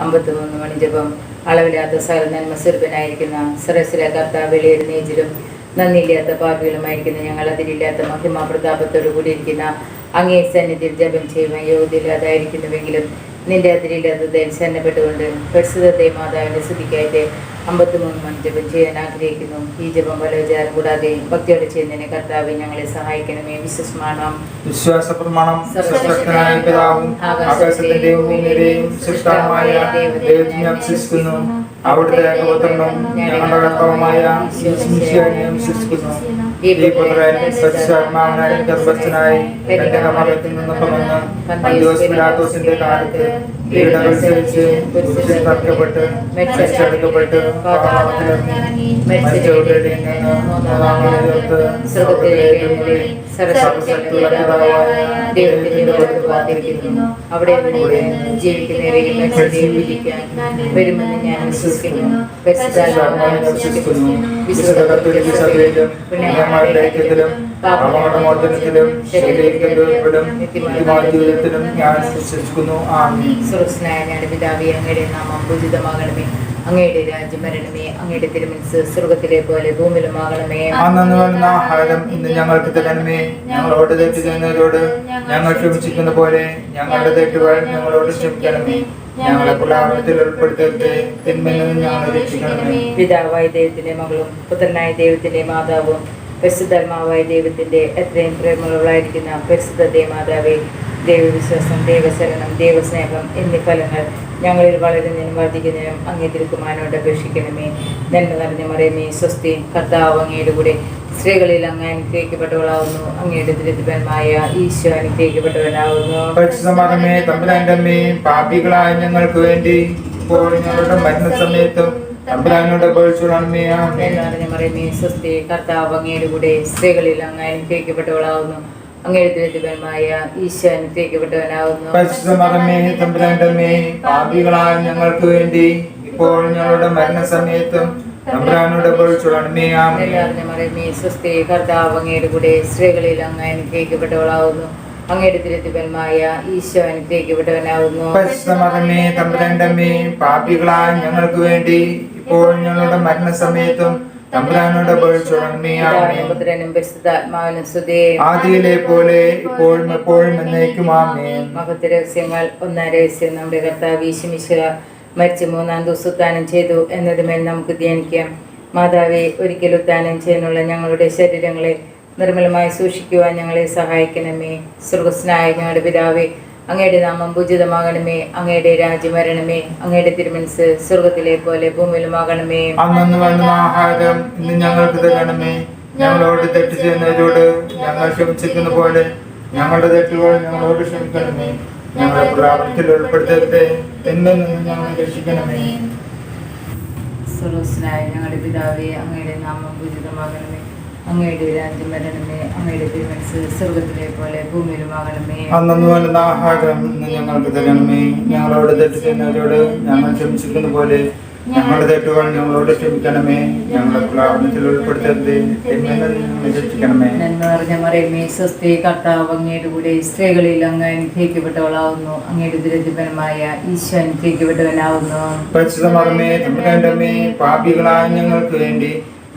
53 മണിജപം. അളവില്ലാത്ത സകല നന്മ സ്വരൂപനായിരിക്കുന്ന സരസിലെ കർത്താവ് എഴുന്നേജിലും നന്ദിയില്ലാത്ത പാപികളുമായിരിക്കുന്ന ഞങ്ങൾ അതിരില്ലാത്ത മഹിമാ പ്രതാപത്തോടു കൂടിയിരിക്കുന്ന അങ്ങേ സന്നിധിയിൽ ജപം ചെയ്യുവാൻ യോഗ്യതയില്ലാതായിരിക്കുന്നുവെങ്കിലും നിന്റെ അതിരില്ലാത്തതിൽ ശരണപ്പെട്ടുകൊണ്ട് പരിശുദ്ധ മാതാവിന്റെ സ്തുതിക്കായിട്ട് 53 മണിജപം ചെയ്യാൻ ആഗ്രഹിക്കുന്നു. ഈ ജപം പലവിചാരം കൂടാതെ ഭക്തിയോടെ ചെയ്യുന്നതിന് കർത്താവ് ഞങ്ങളെ സഹായിക്കണമേ. വിശ്വാസ പ്രമാണം. പിതാവും ആകാശത്തിന്റെയും ഭൂമിയുടെയും സൃഷ്ടാവുമായ ദൈവത്തെ ഞാൻ വിശ്വസിക്കുന്നു. അവിടുത്തെ ഏകപുത്രനും ഞങ്ങളുടെ കർത്താവുമായ യേശുമിശിഹായെ വിശ്വസിക്കുന്നു. ഈ പുത്രൻ പരിശുദ്ധാത്മാവിനാൽ ഗർഭസ്ഥനായി കന്യകാമറിയത്തിൽ നിന്ന് പിറന്ന് പന്തിയോസ് പിലാത്തോസിന്റെ കാലത്ത് പീഡകൾ സഹിച്ച് കുരിശിൽ തറയ്ക്കപ്പെട്ട് മരിച്ചടക്കപ്പെട്ട് പാതാളത്തിലിറങ്ങി മരിച്ചവരുടെ നിന്ന് മൂന്നാം നാൾ ഉയർത്ത് സ്വർഗ്ഗത്തിലേക്ക് എഴുന്നള്ളി സർവ്വശക്തിയുള്ള പിതാവായ ദൈവത്തിന്റെ വലത്ത് കാത്തിരിക്കുന്നു. അവിടെ നിന്ന് ജീവിക്കുന്നവരെയും മരിച്ചവരെയും വിധിക്കാൻ വരുമെന്ന് ഞാൻ വിശ്വസിക്കുന്നു. പരിശുദ്ധാത്മാവിനെ വിശ്വസിക്കുന്നു. വിശുദ്ധ കത്തോലിക്ക സഭയിലും പുണ്യവാന്മാരുടെ ഐക്യത്തിലും പാപമോചനത്തിലും ശരീരത്തിലും ജീവിതത്തിലും ഞാൻ വിശ്വസിക്കുന്നു. ആമേൻ. സ്വർഗ്ഗസ്ഥനായ ഞങ്ങളുടെ പിതാവേ, അങ്ങയുടെ നാമം പൂജിതമാകണമേ. അങ്ങയുടെ രാജ്യം വരണമേ. അങ്ങയുടെ തിരുമനസ്സ് സ്വർഗ്ഗത്തിലെ പോലെ ഭൂമിയിലുമാകണമേ. അന്നു വേണ്ടുന്ന ആഹാരം ഇന്ന് ഞങ്ങൾക്ക് തരണമേ. ഞങ്ങളോട് തെറ്റ് ചെയ്യുന്നവരോട് ഞങ്ങൾ ക്ഷമിച്ചിരിക്കുന്ന പോലെ ഞങ്ങളുടെ തെറ്റുകൾ ഞങ്ങളോട് ക്ഷമിക്കണമേ. ഞങ്ങളെ പ്രലോഭനത്തിൽ ഉൾപ്പെടുത്തരുതേ, തിന്മയിൽ നിന്ന് ഞങ്ങളെ രക്ഷിക്കണമേ. പിതാവായ ദൈവത്തിന്റെ മകളും പുത്രനായ ദൈവത്തിന്റെ മാതാവും പരിശുദ്ധാത്മാവായ ദൈവത്തിന്റെ എത്രയും പ്രേമമുള്ളവളായിരിക്കുന്ന പരിശുദ്ധ മാതാവേ, ദൈവവിശ്വാസം, ദൈവശരണം, ദൈവസ്നേഹം എന്നീ ഫലങ്ങൾ ഞങ്ങളിൽ വളരുന്നതിനും വർദ്ധിക്കുന്നതിനും അങ്ങേ തിരുക്കുമാരനോട് അപേക്ഷിക്കണമേ. നന്മ നിറഞ്ഞ മറിയമേ, സ്വസ്തി, കർത്താവ് അങ്ങയുടെ കൂടെ സ്ത്രീകളിൽ അങ്ങ് അനുഗ്രഹിക്കപ്പെട്ടവളാവുന്നു. അങ്ങയുടെ ദരിദ്രന്മായ ഈശോ അനുഗ്രഹിക്കപ്പെട്ടവനാവുന്നു. പരിശുദ്ധമറിയമേ, തമ്പുരാന്റെ അമ്മേ, പാപികളായ ഞങ്ങൾക്ക് വേണ്ടി ഇപ്പോൾ ഞങ്ങളുടെ മരണസമയത്തും തമ്പുരാനോട് അപേക്ഷിച്ചുകൊള്ളണമേ. ആമേൻ. മറിയമേ, സ്വസ്തി, കർത്താവ് അങ്ങയുടെ കൂടെ സ്ത്രീകളിൽ അങ്ങ് അനുഗ്രഹിക്കപ്പെട്ടവളാവുന്നു. അങ്ങയുടെ ദരിദ്രന്മായ ഈശോ അനുഗ്രഹിക്കപ്പെട്ടവനാവുന്നു. പരിശുദ്ധമറിയമേ, തമ്പുരാന്റെ അമ്മേ, പാപികളായ ഞങ്ങൾക്ക് വേണ്ടി ഇപ്പോൾ ഞങ്ങളുടെ മരണസമയത്തും തമ്പുരാനോട് അപേക്ഷിച്ചുകൊള്ളണമേ. ആമേൻ. മറിയമേ, സ്വസ്തി, കർത്താവ് അങ്ങയുടെ കൂടെ സ്ത്രീകളിൽ അങ്ങ് അനുഗ്രഹിക്കപ്പെട്ടവളാവുന്നു. അങ്ങയുടെ ദരിദ്രന്മായ ഈശോ അനുഗ്രഹിക്കപ്പെട്ടവനാവുന്നു. പരിശുദ്ധമറിയമേ, തമ്പുരാന്റെ അമ്മേ, പാപികളായ ഞങ്ങൾക്ക് വേണ്ടി ഇപ്പോൾ ഞങ്ങളുടെ മരണസമയത്തും തമ്പുരാനോട് അപേക്ഷിച്ചുകൊള്ളണമേ. ആമേൻ. പുത്രനും പരിശുദ്ധാത്മാവിനും സ്തുതി. ആദിയിലെ പോലെ ഇപ്പോഴും എപ്പോഴും എന്നേക്കും. ആമേൻ. മഹത്വ രഹസ്യങ്ങൾ. ഒന്നാം രഹസ്യം, നമ്മുടെ കർത്താവ് യേശുമിശിഹ മരിച്ച് മൂന്നാം ദിവസം ഉത്ഥാനം ചെയ്തു എന്നതുമേൽ നമുക്ക് ധ്യാനിക്കാം. മാതാവേ, ഒരിക്കൽ ഉത്ഥാനം ചെയ്യാനുള്ള ഞങ്ങളുടെ ശരീരങ്ങളെ നിർമ്മലമായി സൂക്ഷിക്കുവാൻ ഞങ്ങളെ സഹായിക്കണമേ. സ്വർഗ്ഗസ്ഥനായ ഞങ്ങളുടെ പിതാവേ, അങ്ങയുടെ നാമം പൂജിതമാകണമേ. അങ്ങയുടെ രാജ്യം വരണമേ. അങ്ങയുടെ തിരുമനസ്സ് സ്വർഗ്ഗത്തിലെ പോലെ ഭൂമിയിലുമാകണമേ. അന്നു വേണ്ടുന്ന ആഹാരം ഇന്ന് ഞങ്ങൾക്ക് തരണമേ. ഞങ്ങളോട് തെറ്റ് ചെയ്യുന്നവരോട് ഞങ്ങൾ ക്ഷമിച്ചിരിക്കുന്ന പോലെ ഞങ്ങളുടെ തെറ്റുകൾ ഞങ്ങളോട് ക്ഷമിക്കണമേ. ഞങ്ങളെ പ്രലോഭനത്തിൽ ഉൾപ്പെടുത്തരുതേ, തിന്മയിൽ നിന്ന് ഞങ്ങളെ രക്ഷിക്കണമേ. സ്വർഗ്ഗസ്ഥനായ ഞങ്ങളുടെ പിതാവേ, അങ്ങയുടെ നാമം പൂജിതമാകണമേ. അങ്ങയുടെ രാജ്യം വരണമേ. അങ്ങയുടെ തിരുമനസ്സ് സ്വർഗ്ഗത്തിലെ പോലെ ഭൂമിയിലുമാകണമേ. അന്നു വേണ്ടുന്ന ആഹാരം ഇന്ന് ഞങ്ങൾക്ക് തരണമേ. ഞങ്ങളോട് തെറ്റ് ചെയ്യുന്നവരോട് ഞങ്ങൾ ക്ഷമിച്ചിരിക്കുന്ന പോലെ ഞങ്ങളുടെ തെറ്റുകൾ ഞങ്ങളോട് ക്ഷമിക്കണമേ. ഞങ്ങളെ പ്രലോഭനത്തിൽ ഉൾപ്പെടുത്തരുതേ, തിന്മയിൽ നിന്ന് രക്ഷിക്കണമേ. നന്മ നിറഞ്ഞ മറിയമേ, സ്വസ്തി, കർത്താവ് അങ്ങയുടെ കൂടെ സ്ത്രീകളിൽ അങ്ങ് അനുഗ്രഹിക്കപ്പെട്ടവളാവുന്നു. അങ്ങയുടെ ദരിദ്രന്മായ ഈശോ അനുഗ്രഹിക്കപ്പെട്ടവനാവുന്നു. പരിശുദ്ധമറിയമേ, തമ്പുരാന്റെ അമ്മേ, പാപികളായ ഞങ്ങൾക്ക് വേണ്ടി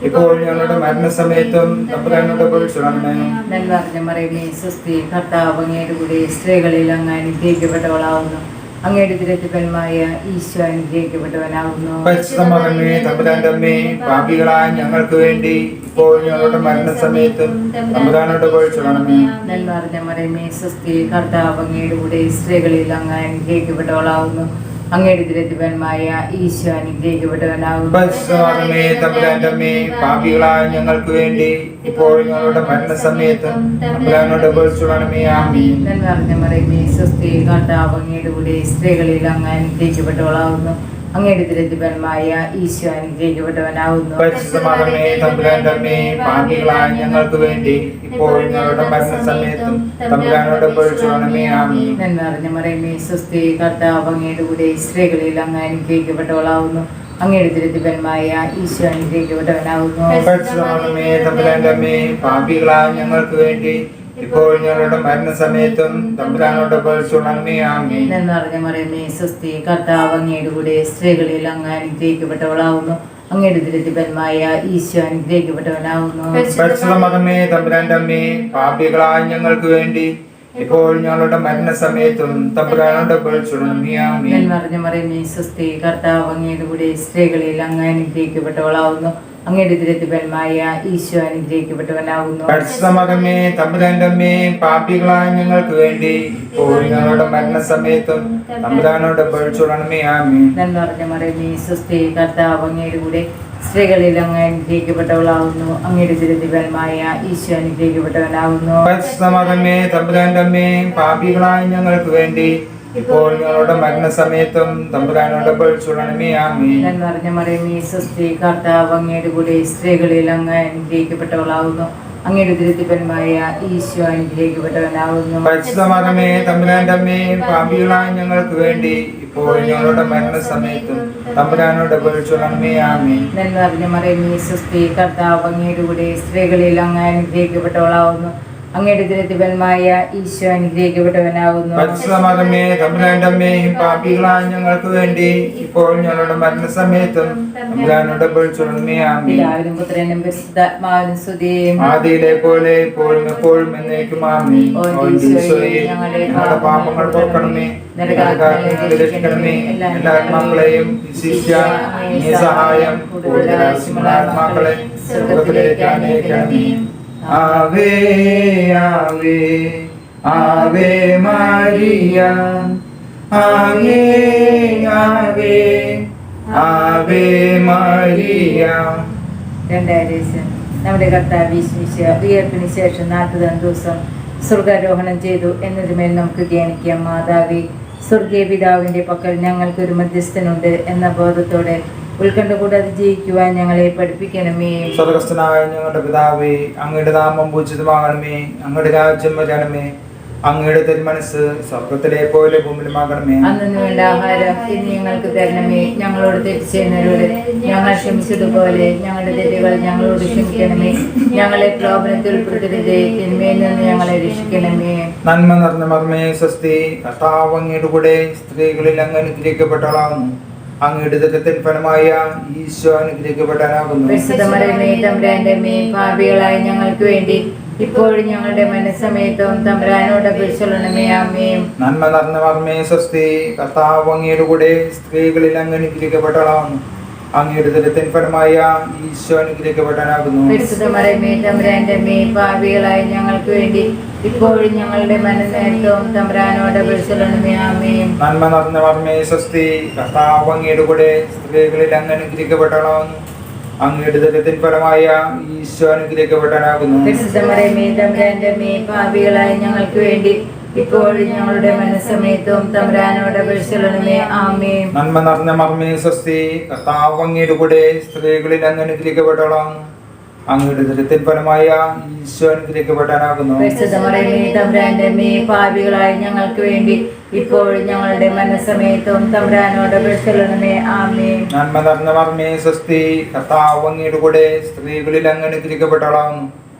ഇപ്പോൾ ഞങ്ങളുടെ മരണസമയത്തും തമ്പുരാനോട് അപേക്ഷിച്ചുകൊള്ളണമേ. നന്മ നിറഞ്ഞ മറിയമേ, സ്വസ്തി, കർത്താവ് അങ്ങയുടെ കൂടെ സ്ത്രീകളിൽ അങ്ങ് അനുഗ്രഹിക്കപ്പെട്ടവളാവുന്നു. അങ്ങയുടെ ദരിദ്രന്മായ ഈശോ അനുഗ്രഹിക്കപ്പെട്ടവനാവുന്നു. പരിശുദ്ധമറിയമേ, തമ്പുരാന്റെ അമ്മേ, പാപികളായ ഞങ്ങൾക്ക് വേണ്ടി ഇപ്പോൾ ഞങ്ങളുടെ മരണസമയത്തും തമ്പുരാനോട് അപേക്ഷിച്ചുകൊള്ളണമേ. നന്മ നിറഞ്ഞ മറിയമേ, സ്വസ്തി, കർത്താവ് അങ്ങയുടെ കൂടെ സ്ത്രീകളിൽ അങ്ങ് അനുഗ്രഹിക്കപ്പെട്ടവളാവുന്നു. അങ്ങയുടെ ദരിദ്രന്മായ ഈശോ അനുഗ്രഹിക്കപ്പെട്ടവനാവുന്നു. പരിശുദ്ധമറിയമേ, തമ്പുരാന്റെ അമ്മേ, പാപികളായ ഞങ്ങൾക്ക് വേണ്ടി ഇപ്പോൾ ഞങ്ങളുടെ മരണസമയത്തും തമ്പുരാനോട് അപേക്ഷിച്ചുകൊള്ളണമേ. ആമേൻ. നന്മ നിറഞ്ഞ മറിയമേ, സ്വസ്തി, കർത്താവ് അങ്ങയുടെ കൂടെ സ്ത്രീകളിൽ അങ്ങ് അനുഗ്രഹിക്കപ്പെട്ടവളാവുന്നു. അങ്ങയുടെ ദരിദ്രന്മായ ഈശോ അനുഗ്രഹിക്കപ്പെട്ടവനാവുന്നു. പരിശുദ്ധമറിയമേ, തമ്പുരാന്റെ അമ്മേ, പാപികളായ ഞങ്ങൾക്ക് വേണ്ടി ഇപ്പോൾ ഞങ്ങളുടെ മരണസമയത്തും തമ്പുരാനോട് അപേക്ഷിച്ചുകൊള്ളണമേ. ആമേൻ. നന്മ നിറഞ്ഞ മറിയമേ, സ്വസ്തി, കർത്താവ് അങ്ങയുടെ കൂടെ സ്ത്രീകളിൽ അങ്ങ് അനുഗ്രഹിക്കപ്പെട്ടവളാവുന്നു. അങ്ങയുടെ ദരിദ്രന്മായ ഈശോ അനുഗ്രഹിക്കപ്പെട്ടവനാവുന്നു. പരിശുദ്ധമറിയമേ, തമ്പുരാന്റെ അമ്മേ, പാപികളായ ഞങ്ങൾക്ക് വേണ്ടി ഇപ്പോൾ ഞങ്ങളുടെ മരണസമയത്തും തമ്പുരാനോട് അപേക്ഷിച്ചുകൊള്ളണമേ. ആമേൻ. എന്ന് പറഞ്ഞ മറിയമേ സ്വസ്തി, കർത്താവ് അങ്ങയുടെ കൂടെ സ്ത്രീകളിൽ അങ്ങ് അനുഗ്രഹിക്കപ്പെട്ടവളാവുന്നു. അങ്ങയുടെ ദുരിതഫലമായ ഈശോ അനുഗ്രഹിക്കപ്പെട്ടവനാവുന്നു. പരിശുദ്ധ മറിയമേ തമ്പുരാന്റെ അമ്മേ, പാപികളായ ഞങ്ങൾക്ക് വേണ്ടി ഇപ്പോൾ ഞങ്ങളുടെ മരണസമയത്തും തമ്പുരാനോട് അപേക്ഷിച്ചുകൊള്ളണമേ. ആമേൻ. എന്ന് പറഞ്ഞ മറിയമേ സ്വസ്തി, കർത്താവ് അങ്ങയുടെ കൂടെ സ്ത്രീകളിൽ അങ്ങ് അനുഗ്രഹിക്കപ്പെട്ടവളാവുന്നു. അങ്ങയുടെ ദുരിതഫലമായ ഈശോ അനുഗ്രഹിക്കപ്പെട്ടവനാവുന്നു. പരിശുദ്ധ മറിയമേ തമ്പുരാന്റെ അമ്മേ, പാപികളായ ഞങ്ങൾക്ക് വേണ്ടി ഇപ്പോൾ ഞങ്ങളുടെ മരണസമയത്തും തമ്പുരാനോട് അപേക്ഷിച്ചുകൊള്ളണമേ. ആമേൻ. എന്ന് പറഞ്ഞ മറിയമേ സ്വസ്തി, കർത്താവ് അങ്ങയുടെ കൂടെ സ്ത്രീകളിൽ അങ്ങ് അനുഗ്രഹിക്കപ്പെട്ടവളാവുന്നു. അങ്ങയുടെ ദുരിതഫലമായ ഈശോ അനുഗ്രഹിക്കപ്പെട്ടവനാവുന്നു. പരിശുദ്ധ മറിയമേ തമ്പുരാന്റെ അമ്മേ, പാപികളായ ഞങ്ങൾക്ക് വേണ്ടി ഇപ്പോൾ ഞങ്ങളുടെ മരണസമയത്തും തമ്പുരാനോട് അപേക്ഷിച്ചുകൊള്ളണമേ. ആമേൻ. എന്ന് പറഞ്ഞ മറിയമേ സ്വസ്തി, കർത്താവ് അങ്ങയുടെ കൂടെ സ്ത്രീകളിൽ അങ്ങ് അനുഗ്രഹിക്കപ്പെട്ടവളാവുന്നു. അങ്ങയുടെ ദുരിതഫലമായ ഈശോ അനുഗ്രഹിക്കപ്പെട്ടവനാവുന്നു. പരിശുദ്ധ മറിയമേ തമ്പുരാന്റെ അമ്മേ, പാപികളായ ഞങ്ങൾക്ക് വേണ്ടി ഇപ്പോൾ ഞങ്ങളുടെ മരണസമയത്തും തമ്പുരാനോട് അപേക്ഷിച്ചുകൊള്ളണമേ. ആമേൻ. എന്ന് പറഞ്ഞ മറിയമേ സ്വസ്തി, കർത്താവ് അങ്ങയുടെ കൂടെ സ്ത്രീകളിൽ അങ്ങ് അനുഗ്രഹിക്കപ്പെട്ടവളാവുന്നു. അങ്ങയുടെ ദുരിതഫലമായ ഈശോ അനുഗ്രഹിക്കപ്പെട്ടവനാവുന്നു. പരിശുദ്ധ മറിയമേ തമ്പുരാന്റെ അമ്മേ, പാപികളായ ഞങ്ങൾക്ക് വേണ്ടി ഇപ്പോൾ ഞങ്ങളുടെ മരണസമയത്തും തമ്പുരാനോട് അപേക്ഷിച്ചുകൊള്ളണമേ. ആമേൻ. പിതാവിനും പുത്രനും പരിശുദ്ധാത്മാവിനും സ്തുതി. ആദിയിലെ പോലെ ഇപ്പോഴും എപ്പോഴും എന്നേക്കും. ആമേൻ. ഓ ഈശോയെ, ഞങ്ങളുടെ പാപങ്ങൾ പൊറുക്കണമേ, നരകാഗ്നിയിൽ നിന്ന് രക്ഷിക്കണമേ. എല്ലാ ആത്മാക്കളെയും വിശിഷ്യ നീ സഹായം ആത്മാക്കളെ സ്വർഗ്ഗത്തിലേക്ക് അനയിക്കണമേ. ആവേ ആവേ ആവേ മരിയ, ആവേ ആവേ ആവേ മരിയ. രണ്ടായിരം നമ്മുടെ കർത്താവ് ഈശോ ഉയർപ്പിന് ശേഷം 40 ദിവസം സ്വർഗാരോഹണം ചെയ്തു എന്നതിന്മേൽ നമുക്ക് ധ്യാനിക്കാം. മാതാവേ, സ്വർഗീയ പിതാവിന്റെ പക്കൽ ഞങ്ങൾക്കൊരു മധ്യസ്ഥനുണ്ട് എന്ന ബോധത്തോടെ ഉത്കണ്ഠ കൂടാതെ ജീവിക്കുവാൻ ഞങ്ങളെ പഠിപ്പിക്കണമേ. സ്വർഗ്ഗസ്ഥനായ ഞങ്ങളുടെ പിതാവേ, അങ്ങയുടെ നാമം പൂജിതമാകണമേ. അങ്ങയുടെ രാജ്യം വരണമേ. അങ്ങയുടെ തിരുമനസ് സ്വർഗത്തിലെ പോലെ ഭൂമിയിലുമാകണമേ. അന്നു വേണ്ട ആഹാരം ഇന്ന് ഞങ്ങൾക്ക് തരണമേ. ഞങ്ങളോട് തെറ്റ് ചെയ്യുന്നവരോട് ഞങ്ങൾ ക്ഷമിച്ചതുപോലെ ഞങ്ങളുടെ തെറ്റുകൾ ഞങ്ങളോട് ക്ഷമിക്കണമേ. ഞങ്ങളെ പ്രലോഭനത്തിൽ ഉൾപ്പെടുത്തരുതേ, തിന്മയിൽ നിന്ന് ഞങ്ങളെ രക്ഷിക്കണമേ. നന്മ നിറഞ്ഞ മറിയമേ സ്വസ്തി, കർത്താവ് അങ്ങയുടെ കൂടെ സ്ത്രീകളിൽ അങ്ങ് അനുഗ്രഹിക്കപ്പെട്ടവളാകുന്നു. അങ്ങയുടെ ദുരിതത്തിൻ ഫലമായ ഈശോ അനുഗ്രഹിക്കപ്പെടാനാകുന്നു. പരിശുദ്ധ മറിയമേ തമ്പുരാന്റെ അമ്മേ, പാപികളായ ഞങ്ങൾക്ക് വേണ്ടി ഇപ്പോഴും ഞങ്ങളുടെ മനസ്സമയത്തും തമ്പുരാനോട് അപേക്ഷിച്ചുകൊള്ളണമേ. ആമേൻ. നന്മ നിറഞ്ഞ മറിയമേ സ്വസ്തി, കർത്താവ് അങ്ങയുടെ കൂടെ സ്ത്രീകളിൽ അങ്ങ് അനുഗ്രഹിക്കപ്പെട്ടവളാകുന്നു. അങ്ങയുടെ ദുരിതത്തിൻ ഫലമായ ഈശോ അനുഗ്രഹിക്കപ്പെടാനാകുന്നു. പരിശുദ്ധ മറിയമേ തമ്പുരാന്റെ അമ്മേ, പാപികളായ ഞങ്ങൾക്ക് വേണ്ടി ഇപ്പോഴും ഞങ്ങളുടെ മനസ്സമയത്തും തമ്പുരാനോട് അപേക്ഷിച്ചുകൊള്ളണമേ. ആമേൻ. നന്മ നിറഞ്ഞ മറിയമേ സ്വസ്തി, കർത്താവ് അങ്ങയുടെ കൂടെ സ്ത്രീകളിൽ അങ്ങ് അനുഗ്രഹിക്കപ്പെട്ടവളാകുന്നു. അങ്ങയുടെ ദുരിതത്തിൻ ഫലമായ ഈശോ അനുഗ്രഹിക്കപ്പെടാനാകുന്നു. പരിശുദ്ധ മറിയമേ തമ്പുരാന്റെ അമ്മേ, പാപികളായ ഞങ്ങൾക്ക് വേണ്ടി ഇപ്പോഴും ഞങ്ങളുടെ മനസ്സമയത്തും തമ്പുരാനോട് അപേക്ഷിച്ചുകൊള്ളണമേ. ആമേൻ. നന്മ നിറഞ്ഞ മറിയമേ സ്വസ്തി, കർത്താവ് അങ്ങയുടെ കൂടെ സ്ത്രീകളിൽ അങ്ങ് അനുഗ്രഹിക്കപ്പെട്ടവളാകുന്നു. അങ്ങയുടെ ദുരിതത്തിൻ ഫലമായ ഈശോ അനുഗ്രഹിക്കപ്പെടാനാകുന്നു. പരിശുദ്ധ മറിയമേ തമ്പുരാന്റെ അമ്മേ, പാപികളായ ഞങ്ങൾക്ക് വേണ്ടി ഇപ്പോഴും ഞങ്ങളുടെ മനസ്സമയത്തും തമ്പുരാനോട് അപേക്ഷിച്ചുകൊള്ളണമേ. ആമേൻ. നന്മ നിറഞ്ഞ മറിയമേ സ്വസ്തി, കർത്താവ് അങ്ങയുടെ കൂടെ സ്ത്രീകളിൽ അങ്ങ് അനുഗ്രഹിക്കപ്പെട്ടവളാകുന്നു.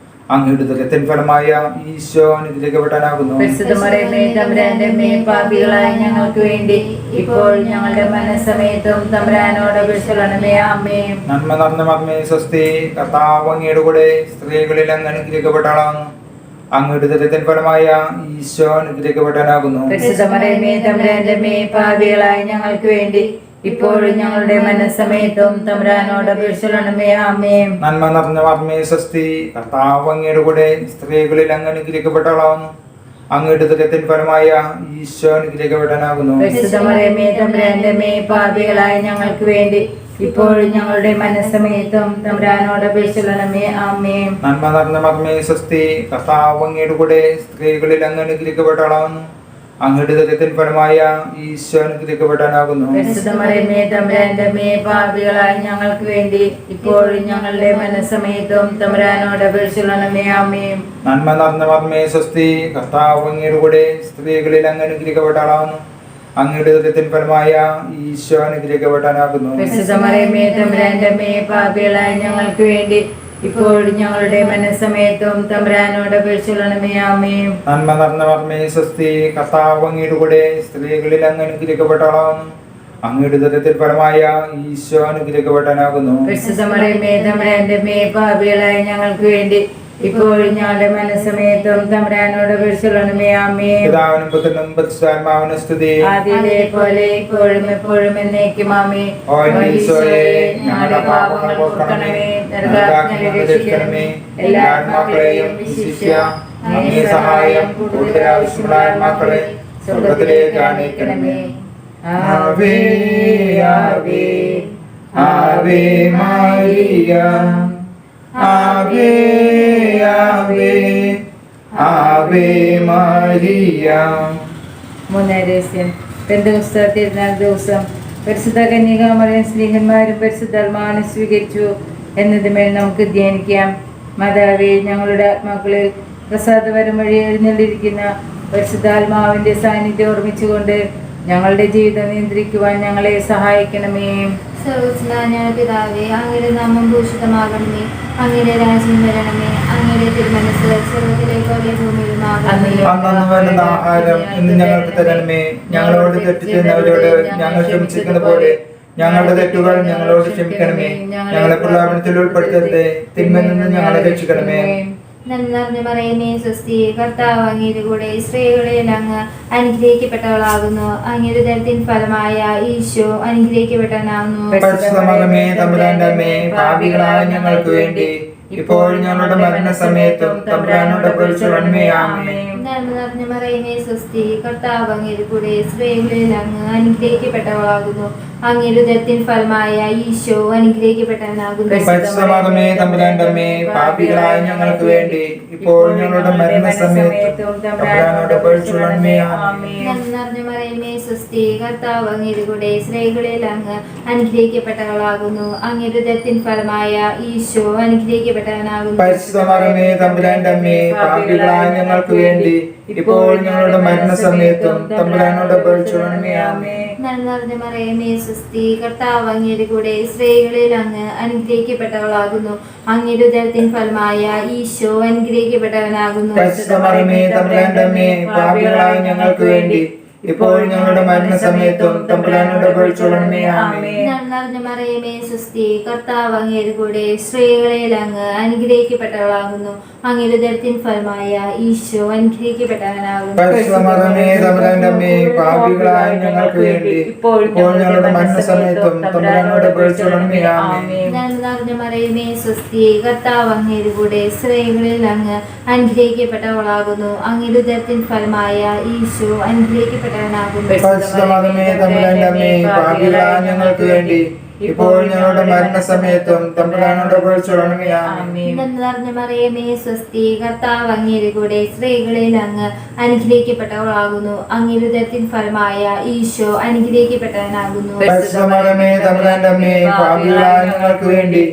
അങ്ങയുടെ ദുരിതത്തിൻ ഫലമായ ഈശോ അനുഗ്രഹിക്കപ്പെടാനാകുന്നു. പരിശുദ്ധ മറിയമേ തമ്പുരാന്റെ അമ്മേ, പാപികളായ ഞങ്ങൾക്ക് വേണ്ടി ഇപ്പോഴും ഞങ്ങളുടെ മനസ്സമയത്തും തമ്പുരാനോട് അപേക്ഷിച്ചുകൊള്ളണമേ. ആമേൻ. നന്മ നിറഞ്ഞ മറിയമേ സ്വസ്തി, കർത്താവ് അങ്ങയുടെ കൂടെ സ്ത്രീകളിൽ അങ്ങ് അനുഗ്രഹിക്കപ്പെട്ടവളാകുന്നു. അങ്ങയുടെ ദുരിതത്തിൻ ഫലമായ ഈശോ അനുഗ്രഹിക്കപ്പെടാനാകുന്നു. പരിശുദ്ധ മറിയമേ തമ്പുരാന്റെ അമ്മേ, പാപികളായ ഞങ്ങൾക്ക് വേണ്ടി ഇപ്പോഴും ഞങ്ങളുടെ മനസ്സമയത്തും തമ്പുരാനോട് അപേക്ഷിച്ചുകൊള്ളണമേ. ആമേൻ. നന്മ നിറഞ്ഞ മറിയമേ സ്വസ്തി, കർത്താവ് അങ്ങയുടെ കൂടെ സ്ത്രീകളിൽ അങ്ങ് അനുഗ്രഹിക്കപ്പെട്ടവളാകുന്നു. അങ്ങയുടെ ദുരിതത്തിൻ ഫലമായ ഈശോ അനുഗ്രഹിക്കപ്പെടാനാകുന്നു. പരിശുദ്ധ മറിയമേ തമ്പുരാന്റെ അമ്മേ, പാപികളായ ഞങ്ങൾക്ക് വേണ്ടി ഇപ്പോഴും ഞങ്ങളുടെ മനസ്സമയത്തും തമ്പുരാനോട് അപേക്ഷിച്ചുകൊള്ളണമേ. ആമേൻ. നന്മ നിറഞ്ഞ മറിയമേ സ്വസ്തി, കർത്താവ് അങ്ങയുടെ കൂടെ സ്ത്രീകളിൽ അങ്ങ് അനുഗ്രഹിക്കപ്പെട്ടവളാകുന്നു. അങ്ങയുടെ ദുരിതത്തിൻ ഫലമായ ഈശോ അനുഗ്രഹിക്കപ്പെടാനാകുന്നു. പരിശുദ്ധ മറിയമേ തമ്പുരാന്റെ അമ്മേ, പാപികളായ ഞങ്ങൾക്ക് വേണ്ടി ഇപ്പോഴും ഞങ്ങളുടെ മനസ്സമയത്തും തമ്പുരാനോട് അപേക്ഷിച്ചുകൊള്ളണമേ. ആമേൻ. നന്മ നിറഞ്ഞ മറിയമേ സ്വസ്തി, കർത്താവ് അങ്ങയുടെ കൂടെ സ്ത്രീകളിൽ അങ്ങ് അനുഗ്രഹിക്കപ്പെട്ടവളാകുന്നു. അങ്ങയുടെ ദുരിതത്തിൻ ഫലമായ ഈശോ അനുഗ്രഹിക്കപ്പെടാനാകുന്നു. പരിശുദ്ധ മറിയമേ തമ്പുരാന്റെ അമ്മേ, പാപികളായ ഞങ്ങൾക്ക് വേണ്ടി ഇപ്പോഴും ഞങ്ങളുടെ മനസ്സമയത്തും തമ്പുരാനോട് അപേക്ഷിക്കണമേ. ആമേൻ. നന്മ നിറഞ്ഞ മർമ്മേ സ്വസ്തി, കർത്താവ് അങ്ങയുടെ കൂടെ സ്ത്രീകളിൽ അങ്ങ് അനുഗ്രഹിക്കപ്പെട്ടവളാകുന്നു. അങ്ങയുടെ ഉദരത്തിൽ ഫലമായ ഈശോ അനുഗ്രഹിക്കപ്പെട്ടവനാകുന്നു. പരിശുദ്ധ മറിയമേ തമ്പുരാന്റെ അമ്മേ, പാപികളായ ഞങ്ങൾക്ക് വേണ്ടി ഇപ്പോഴും ഞങ്ങളുടെ മനസ്സമയത്തും തമ്പുരാനോട് അപേക്ഷിക്കണമേ. ആമേൻ. പിതാവിനും പുത്രനും പരിശുദ്ധാത്മാവിനും സ്തുതി. ആദിയിലെ പോലെ ഇപ്പോഴും എപ്പോഴും എന്നേക്കും. ആമേൻ. ഓ എന്റെ ഈശോയെ, ഞങ്ങളുടെ പാപങ്ങൾ പൊറുക്കണമേ, നരകാഗ്നിയിൽ രക്ഷിക്കണമേ. എല്ലാ ആത്മാക്കളെയും വിശിഷ്യ അങ്ങേ സഹായം കൂടുതൽ ആവശ്യമുള്ള ആത്മാക്കളെ സ്വർഗ്ഗത്തിലേക്ക് ആനയിക്കണമേ. ആവേ ആവേ ആവേ മരിയ, ആവേ ആവേ ആവേ മരിയ. മൂന്നാം രഹസ്യം. പെന്തക്കോസ്ത് തിരുനാൾ ദിവസം പരിശുദ്ധ കന്യകാമറിയം സ്നേഹന്മാരും പരിശുദ്ധാത്മാവിനെ സ്വീകരിച്ചു എന്നതുമേൽ നമുക്ക് ധ്യാനിക്കാം. മാതാവേ, ഞങ്ങളുടെ ആത്മാക്കളിൽ പ്രസാദപരം വഴി എഴുന്നള്ളിരിക്കുന്ന പരിശുദ്ധാത്മാവിന്റെ സാന്നിധ്യം ഓർമ്മിച്ചുകൊണ്ട് ഞങ്ങളുടെ ജീവിതം നിയന്ത്രിക്കുവാൻ ഞങ്ങളെ സഹായിക്കണമേ. സർവ്വജ്ഞാന പിതാവേ, അങ്ങയുടെ നാമം ഭൂഷിതമാകണമേ, അങ്ങയുടെ രാജ്യം വരണമേ, അങ്ങയുടെ തിരുമനസ്സ് സ്വർഗ്ഗത്തിലെ പോലെ ഭൂമിയിലുമാകണമേ. അന്നു വേണ്ടുന്ന ആഹാരം ഇന്ന് ഞങ്ങൾക്ക് തരണമേ. ഞങ്ങളോട് തെറ്റ് ചെയ്യുന്നവരോട് ഞങ്ങൾ ക്ഷമിച്ചിരിക്കുന്ന പോലെ ഞങ്ങളുടെ തെറ്റുകൾ ഞങ്ങളോട് ക്ഷമിക്കണമേ. ഞങ്ങളെ പ്രലോഭനത്തിൽ ഉൾപ്പെടുത്തരുതേ, തിന്മയിൽ നിന്ന് ഞങ്ങളെ രക്ഷിക്കണമേ. നന്മ നിറഞ്ഞ മറിയമേ സ്വസ്തി, കർത്താവ് അങ്ങയുടെ കൂടെ സ്ത്രീകളിൽ അങ്ങ് അനുഗ്രഹിക്കപ്പെട്ടവളാകുന്നു. അങ്ങയുടെ ഉദരത്തിൻ ഫലമായ ഈശോ അനുഗ്രഹിക്കപ്പെട്ടവനാകുന്നു. പരിശുദ്ധമേ തമ്പുരാന്റെ അമ്മേ, പാപികളായ ഞങ്ങൾക്ക് വേണ്ടി ഇപ്പോഴും ഞങ്ങളുടെ മരണസമയത്തും തമ്പുരാനോട് അപേക്ഷിക്കണമേ. ആമേൻ. നന്മ നിറഞ്ഞ മറിയമേ സ്വസ്തി, കർത്താവ് അങ്ങയുടെ കൂടെ സ്ത്രീകളിൽ അങ്ങ് അനുഗ്രഹിക്കപ്പെട്ടവളാകുന്നു. അങ്ങയുടെ ഉദരത്തിൻ ഫലമായ ഈശോ അനുഗ്രഹിക്കപ്പെട്ടവനാകുന്നു. പരിശുദ്ധമേ തമ്പുരാന്റെ അമ്മേ, പാപികളായ ഞങ്ങൾക്ക് വേണ്ടി ഇപ്പോഴും ഞങ്ങളുടെ മരണസമയത്തും തമ്പുരാനോട് അപേക്ഷിക്കണമേ. ആമേൻ. നന്മ നിറഞ്ഞ മറിയമേ സ്വസ്തി, കർത്താവ് അങ്ങയുടെ കൂടെ സ്ത്രീകളിൽ അങ്ങ് അനുഗ്രഹിക്കപ്പെട്ടവളാകുന്നു. അങ്ങയുടെ ഉദരത്തിൻ ഫലമായ ഈശോ അനുഗ്രഹിക്കപ്പെട്ടവനാകുന്നു. പരിശുദ്ധമേ തമ്പുരാന്റെ അമ്മേ, പാപികളായ ഞങ്ങൾക്ക് വേണ്ടി ഇപ്പോഴും ഞങ്ങളുടെ മരണസമയത്തും തമ്പുരാനോട് അപേക്ഷിക്കണമേ. ആമേൻ. നന്മ നിറഞ്ഞ മറിയമേ സ്വസ്തി, കർത്താവ് അങ്ങയുടെ കൂടെ സ്ത്രീകളിൽ അങ്ങ് അനുഗ്രഹിക്കപ്പെട്ടവളാകുന്നു. അങ്ങയുടെ ഉദരത്തിൻ ഫലമായ ഈശോ അനുഗ്രഹിക്കപ്പെട്ടവനാകുന്നു. പരിശുദ്ധമേ തമ്പുരാന്റെ അമ്മേ, പാപികളായ ഞങ്ങൾക്ക് വേണ്ടി ഇപ്പോഴും ഞങ്ങളുടെ മരണസമയത്തും തമ്പുരാനോട് അപേക്ഷിക്കണമേ. ആമേൻ. നന്മ നിറഞ്ഞ മറിയമേ സ്വസ്തി, കർത്താവ് അങ്ങയുടെ കൂടെ സ്ത്രീകളിൽ അങ്ങ് അനുഗ്രഹിക്കപ്പെട്ടവളാകുന്നു. അങ്ങയുടെ ഉദരത്തിൻ ഫലമായ ഈശോ അനുഗ്രഹിക്കപ്പെട്ടവനാകുന്നു. പരിശുദ്ധമേ തമ്പുരാന്റെ അമ്മേ, പാപികളായ ഞങ്ങൾക്ക് വേണ്ടി ഇപ്പോഴും ഞങ്ങളുടെ മരണസമയത്തും തമ്പുരാനോട് അപേക്ഷിക്കണമേ. ആമേൻ. നന്മ നിറഞ്ഞ മറിയമേ സ്വസ്തി, കർത്താവ് അങ്ങയുടെ കൂടെ സ്ത്രീകളിൽ അങ്ങ് അനുഗ്രഹിക്കപ്പെട്ടവളാകുന്നു. അങ്ങയുടെ ഉദരത്തിൻ ഫലമായ ഈശോ അനുഗ്രഹിക്കപ്പെട്ടവനാകുന്നു. പരിശുദ്ധമേ തമ്പുരാന്റെ അമ്മേ, പാപികളായ ഞങ്ങൾക്ക് വേണ്ടി ഇപ്പോഴും ഞങ്ങളുടെ മരണസമയത്തും തമ്പുരാനോട് അപേക്ഷിക്കണമേ. ആമേൻ. നന്മ നിറഞ്ഞ മറിയമേ സ്വസ്തി, കർത്താവ് അങ്ങയുടെ കൂടെ സ്ത്രീകളിൽ അങ്ങ് അനുഗ്രഹിക്കപ്പെട്ടവളാകുന്നു. അങ്ങയുടെ ഉദരത്തിൻ ഫലമായ ഈശോ അനുഗ്രഹിക്കപ്പെട്ടവനാകുന്നു. പരിശുദ്ധമേ തമ്പുരാന്റെ അമ്മേ, പാപികളായ ഞങ്ങൾക്ക് വേണ്ടി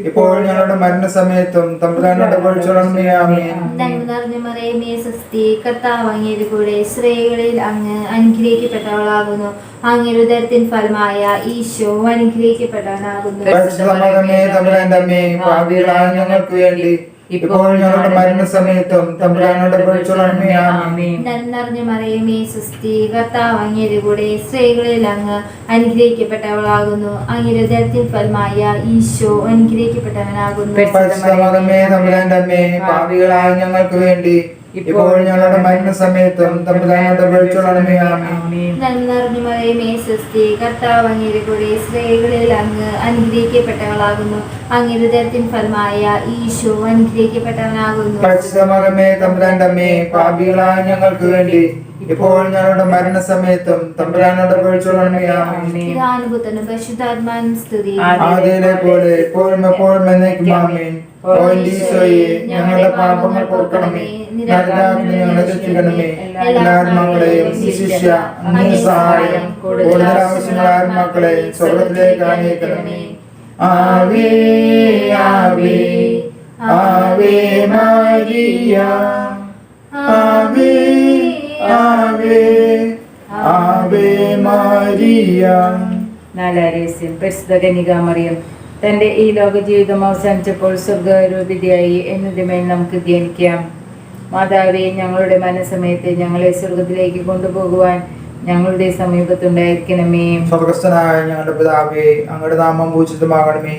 ഇപ്പോഴും ഞങ്ങളുടെ മരണസമയത്തും തമ്പുരാനോട് അപേക്ഷിക്കണമേ. ആമേൻ. നന്മ നിറഞ്ഞ മറിയമേ സ്വസ്തി, കർത്താവ് അങ്ങയുടെ കൂടെ സ്ത്രീകളിൽ അങ്ങ് അനുഗ്രഹിക്കപ്പെട്ടവളാകുന്നു. അങ്ങയുടെ ഉദരത്തിൻ ഫലമായ ഈശോ അനുഗ്രഹിക്കപ്പെട്ടവനാകുന്നു. പരിശുദ്ധമേ തമ്പുരാന്റെ അമ്മേ, പാപികളായ ഞങ്ങൾക്ക് വേണ്ടി ഇപ്പോഴും ഞങ്ങളുടെ മരണസമയത്തും തമ്പുരാനോട് അപേക്ഷിക്കണമേ. ആമേൻ. നന്മ നിറഞ്ഞ മറിയമേ സ്വസ്തി, കർത്താവ് അങ്ങയുടെ കൂടെ സ്ത്രീകളിൽ അങ്ങ് അനുഗ്രഹിക്കപ്പെട്ടവളാകുന്നു. അങ്ങയുടെ ഉദരത്തിൻ ഫലമായ ഈശോ അനുഗ്രഹിക്കപ്പെട്ടവനാകുന്നു. പരിശുദ്ധമേ തമ്പുരാന്റെ അമ്മേ, പാപികളായ ഞങ്ങൾക്ക് വേണ്ടി ഇപ്പോഴും ഞങ്ങളുടെ മരണസമയത്തും തമ്പുരാനോട് അപേക്ഷിക്കണമേ. ആമേൻ. നന്മ നിറഞ്ഞ മറിയമേ സ്വസ്തി, കർത്താവ് അങ്ങയുടെ കൂടെ സ്ത്രീകളിൽ അങ്ങ് അനുഗ്രഹിക്കപ്പെട്ടവളാകുന്നു. അങ്ങയുടെ ഉദരത്തിൻ ഫലമായ ഈശോ അനുഗ്രഹിക്കപ്പെട്ടവനാകുന്നു. പരിശുദ്ധമേ തമ്പുരാന്റെ അമ്മേ, പാപികളായ ഞങ്ങൾക്ക് വേണ്ടി ഇപ്പോഴും ഞങ്ങളുടെ മരണസമയത്തും തമ്പുരാനോട് അപേക്ഷിക്കണമേ. ആമേൻ. പിതാവിനും പരിശുദ്ധാത്മാവിനും സ്തുതി. ആദിയിലെ പോലെ ഇപ്പോഴും എപ്പോഴും എന്നേക്കും. ആമേൻ. ഓ എന്റെ ഈശോയെ, ഞങ്ങളുടെ പാപങ്ങൾ പൊറുക്കണമേ, നരകാഗ്നിയിൽ ഞങ്ങളെ രക്ഷിക്കണമേ. എല്ലാ ആത്മാക്കളെയും വിശിഷ്യ അങ്ങേ സഹായം കൂടുതൽ ആവശ്യമുള്ള ആത്മാക്കളെ സ്വർഗ്ഗത്തിലേക്ക് ആനയിക്കണമേ. ആവേ ആവേ ആവേ മരിയ, ആവേ ആവേ ആവേ മരിയ. നാലാം രഹസ്യം. പരിശുദ്ധ കന്യകാമറിയം തന്റെ ഈ ലോക ജീവിതം അവസാനിച്ചപ്പോൾ സ്വർഗാരൂപിതയായി എന്നതുമേൽ നമുക്ക് ധ്യാനിക്കാം. മാതാവേ, ഞങ്ങളുടെ മനസ്സമയത്ത് ഞങ്ങളെ സ്വർഗത്തിലേക്ക് കൊണ്ടുപോകുവാൻ ഞങ്ങളുടെ സമീപത്തുണ്ടായിരിക്കണമേ. സ്വർഗസ്ഥനായ ഞങ്ങളുടെ പിതാവേ, അങ്ങയുടെ നാമം പൂജിതമാകണമേ.